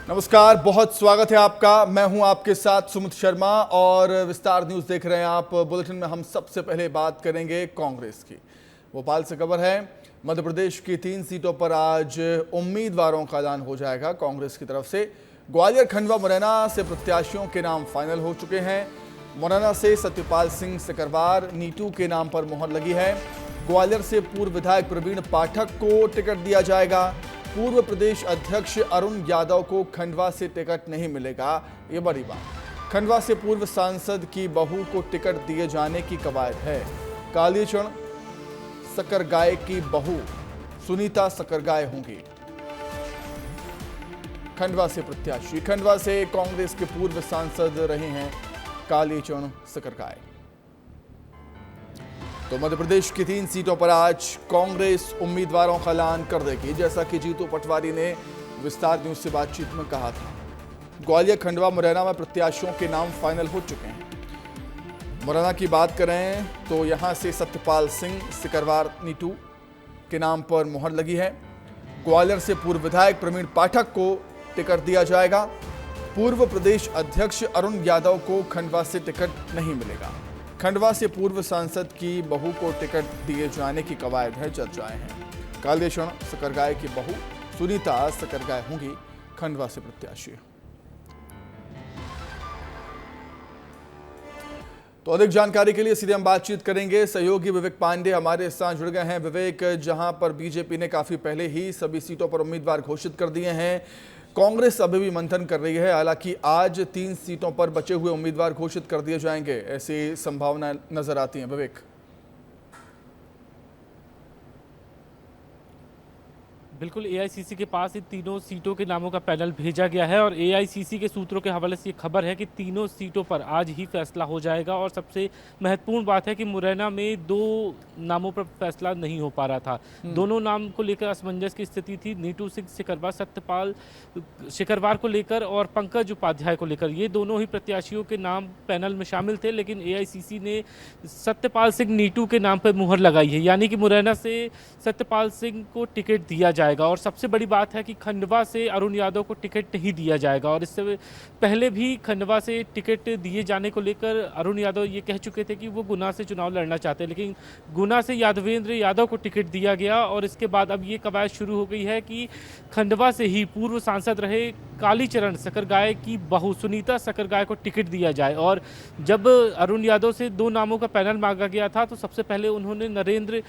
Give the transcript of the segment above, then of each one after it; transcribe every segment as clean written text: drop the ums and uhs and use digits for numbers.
नमस्कार, बहुत स्वागत है आपका। मैं हूं आपके साथ सुमित शर्मा और विस्तार न्यूज देख रहे हैं आप। बुलेटिन में हम सबसे पहले बात करेंगे कांग्रेस की। भोपाल से खबर है, मध्य प्रदेश की 3 सीटों पर आज उम्मीदवारों का ऐलान हो जाएगा कांग्रेस की तरफ से। ग्वालियर, खंडवा, मुरैना से प्रत्याशियों के नाम फाइनल हो चुके हैं। मुरैना से सत्यपाल सिंह सिकरवार नीटू के नाम पर मोहर लगी है। ग्वालियर से पूर्व विधायक प्रवीण पाठक को टिकट दिया जाएगा। पूर्व प्रदेश अध्यक्ष अरुण यादव को खंडवा से टिकट नहीं मिलेगा, ये बड़ी बात। खंडवा से पूर्व सांसद की बहू को टिकट दिए जाने की कवायद है। कालीचरण सकरगाय की बहू सुनीता सकरगाय होंगी खंडवा से प्रत्याशी। खंडवा से कांग्रेस के पूर्व सांसद रहे हैं कालीचरण सकरगाय। तो मध्य प्रदेश की 3 सीटों पर आज कांग्रेस उम्मीदवारों का ऐलान कर देगी, जैसा कि जीतू पटवारी ने विस्तार न्यूज से बातचीत में कहा था। ग्वालियर, खंडवा, मुरैना में प्रत्याशियों के नाम फाइनल हो चुके हैं। मुरैना की बात करें तो यहां से सत्यपाल सिंह सिकरवार नीटू के नाम पर मोहर लगी है। ग्वालियर से पूर्व विधायक प्रवीण पाठक को टिकट दिया जाएगा। पूर्व प्रदेश अध्यक्ष अरुण यादव को खंडवा से टिकट नहीं मिलेगा। खंडवा से पूर्व सांसद की बहू को टिकट दिए जाने की कवायद है, चर्चाएं हैं। कालीचरण सकरगाय की बहू सुनीता सकरगाय होंगी खंडवा से प्रत्याशी। तो अधिक जानकारी के लिए सीधे हम बातचीत करेंगे। सहयोगी विवेक पांडे हमारे साथ जुड़ गए हैं। विवेक, जहां पर बीजेपी ने काफी पहले ही सभी सीटों पर उम्मीदवार घोषित कर दिए हैं, कांग्रेस अभी भी मंथन कर रही है। हालांकि आज 3 सीटों पर बचे हुए उम्मीदवार घोषित कर दिए जाएंगे, ऐसी संभावना नजर आती है। विवेक, बिल्कुल एआईसीसी के पास इन तीनों सीटों के नामों का पैनल भेजा गया है और एआईसीसी के सूत्रों के हवाले से ये खबर है कि तीनों सीटों पर आज ही फैसला हो जाएगा। और सबसे महत्वपूर्ण बात है कि मुरैना में 2 नामों पर फैसला नहीं हो पा रहा था। दोनों नाम को लेकर असमंजस की स्थिति थी। नीटू सिंह सिकरवार, सत्यपाल सिकरवार को लेकर और पंकज उपाध्याय को लेकर, ये दोनों ही प्रत्याशियों के नाम पैनल में शामिल थे। लेकिन एआईसीसी ने सत्यपाल सिंह नीटू के नाम पर मुहर लगाई है, यानी कि मुरैना से सत्यपाल सिंह को टिकट दिया जाएगा। और सबसे बड़ी बात है कि खंडवा से अरुण यादव को टिकट नहीं दिया जाएगा। और इससे पहले भी खंडवा से टिकट दिए जाने को लेकर अरुण यादव ये कह चुके थे कि वो गुना से चुनाव लड़ना चाहते हैं, लेकिन गुना से यादवेंद्र यादव को टिकट दिया गया। और इसके बाद अब ये कवायद शुरू हो गई है कि खंडवा से ही पूर्व सांसद रहे कालीचरण सकरगाय की बहू सुनीता सकरगाय को टिकट दिया जाए। और जब अरुण यादव से 2 नामों का पैनल मांगा गया था तो सबसे पहले उन्होंने नरेंद्र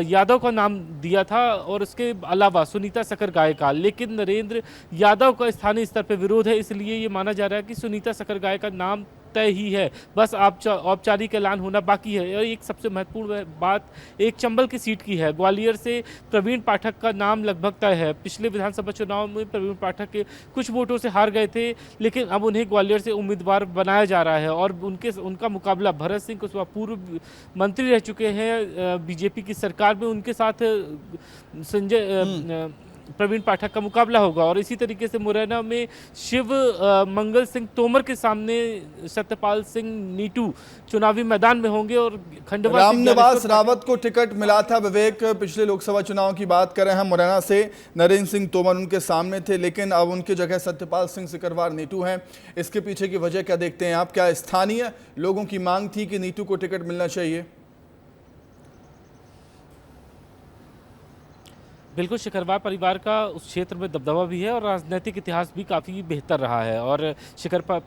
यादव का नाम दिया था और उसके अलावा सुनीता सकरगाय का। लेकिन नरेंद्र यादव का स्थानीय स्तर पर विरोध है, इसलिए ये माना जा रहा है कि सुनीता सकरगाय का नाम तय ही है, बस औपचारिक ऐलान होना बाकी है। और एक सबसे महत्वपूर्ण बात एक चंबल की सीट की है। ग्वालियर से प्रवीण पाठक का नाम लगभग तय है। पिछले विधानसभा चुनाव में प्रवीण पाठक के कुछ वोटों से हार गए थे, लेकिन अब उन्हें ग्वालियर से उम्मीदवार बनाया जा रहा है। और उनका मुकाबला भरत सिंह कुशवाहा, पूर्व मंत्री रह चुके हैं बीजेपी की सरकार में, उनके साथ प्रवीण पाठक का मुकाबला होगा। और इसी तरीके से मुरैना में शिव मंगल सिंह तोमर के सामने सत्यपाल सिंह नीटू चुनावी मैदान में होंगे। और खंडवा रामनिवास रावत को टिकट मिला था। विवेक, पिछले लोकसभा चुनाव की बात करें हम, मुरैना से नरेंद्र सिंह तोमर उनके सामने थे, लेकिन अब उनकी जगह सत्यपाल सिंह सिकरवार नीटू हैं। इसके पीछे की वजह क्या देखते हैं आप? क्या स्थानीय लोगों की मांग थी कि नीटू को टिकट मिलना चाहिए? बिल्कुल, शिकरवार परिवार का उस क्षेत्र में दबदबा भी है और राजनीतिक इतिहास भी काफ़ी बेहतर रहा है। और शिकरवार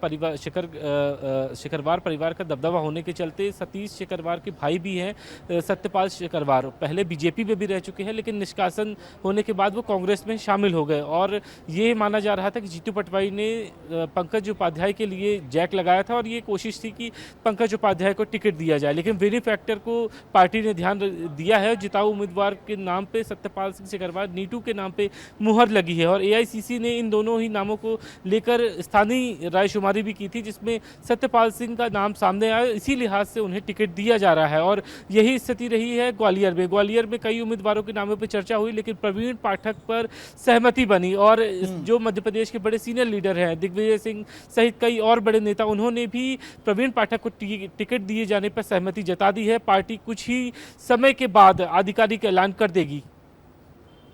परिवार का दबदबा होने के चलते सतीश शिकरवार के भाई भी हैं सत्यपाल शिकरवार, पहले बीजेपी में भी रह चुके हैं, लेकिन निष्कासन होने के बाद वो कांग्रेस में शामिल हो गए। और ये माना जा रहा था कि जीतू पटवारी ने पंकज उपाध्याय के लिए जैक लगाया था और ये कोशिश थी कि पंकज उपाध्याय को टिकट दिया जाए। लेकिन विनी फैक्टर को पार्टी ने ध्यान दिया है। जिताऊ उम्मीदवार के नाम पर सत्यपाल सिंह सिकरवार नीटू के नाम पे मुहर लगी है। और एआईसीसी ने इन दोनों ही नामों को लेकर स्थानीय रायशुमारी भी की थी, जिसमें सत्यपाल सिंह का नाम सामने आया। इसी लिहाज से उन्हें टिकट दिया जा रहा है। और यही स्थिति रही है ग्वालियर में कई उम्मीदवारों के नामों पर चर्चा हुई, लेकिन प्रवीण पाठक पर सहमति बनी। और जो मध्य प्रदेश के बड़े सीनियर लीडर हैं दिग्विजय सिंह सहित कई और बड़े नेता, उन्होंने भी प्रवीण पाठक को टिकट दिए जाने पर सहमति जता दी है। पार्टी कुछ ही समय के बाद आधिकारिक ऐलान कर देगी।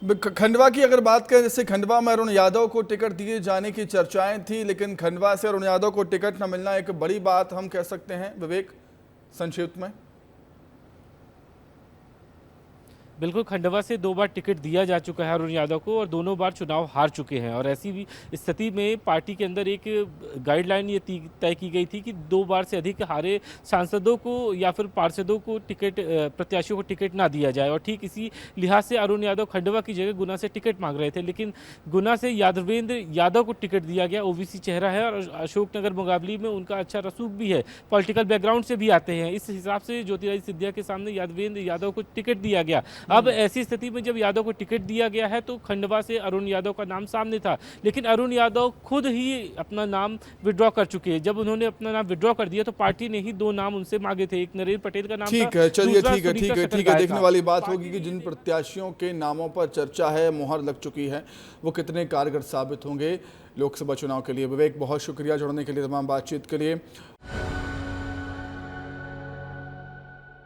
खंडवा की अगर बात करें, जैसे खंडवा में अरुण यादव को टिकट दिए जाने की चर्चाएं थी, लेकिन खंडवा से अरुण यादव को टिकट न मिलना एक बड़ी बात हम कह सकते हैं। विवेक, संक्षिप्त में। बिल्कुल, खंडवा से 2 बार टिकट दिया जा चुका है अरुण यादव को और दोनों बार चुनाव हार चुके हैं। और ऐसी भी स्थिति में पार्टी के अंदर एक गाइडलाइन ये तय की गई थी कि 2 बार से अधिक हारे सांसदों को या फिर पार्षदों को टिकट, प्रत्याशियों को टिकट ना दिया जाए। और ठीक इसी लिहाज से अरुण यादव खंडवा की जगह गुना से टिकट मांग रहे थे, लेकिन गुना से यादवेंद्र यादव को टिकट दिया गया। ओबीसी चेहरा है और अशोकनगर मुकाबली में उनका अच्छा रसूख भी है, पॉलिटिकल बैकग्राउंड से भी आते हैं। इस हिसाब से ज्योतिरादित्य सिंधिया के सामने यादवेंद्र यादव को टिकट दिया गया। अब ऐसी स्थिति में जब यादव को टिकट दिया गया है तो खंडवा से अरुण यादव का नाम सामने था, लेकिन अरुण यादव खुद ही अपना नाम विड्रॉ कर चुके हैं। जब उन्होंने अपना नाम विड्रॉ कर दिया तो पार्टी ने ही 2 नाम उनसे मांगे थे, एक नरेंद्र पटेल का नाम ठीक था, है, चलिए, दूसरा ठीक है, सुनीता ठीक है, ठीक है। सटरगाय देखने का। वाली बात होगी कि जिन प्रत्याशियों के नामों पर चर्चा है, मुहर लग चुकी है, वो कितने कारगर साबित होंगे लोकसभा चुनाव के लिए। विवेक, बहुत शुक्रिया जुड़ने के लिए, तमाम बातचीत के लिए।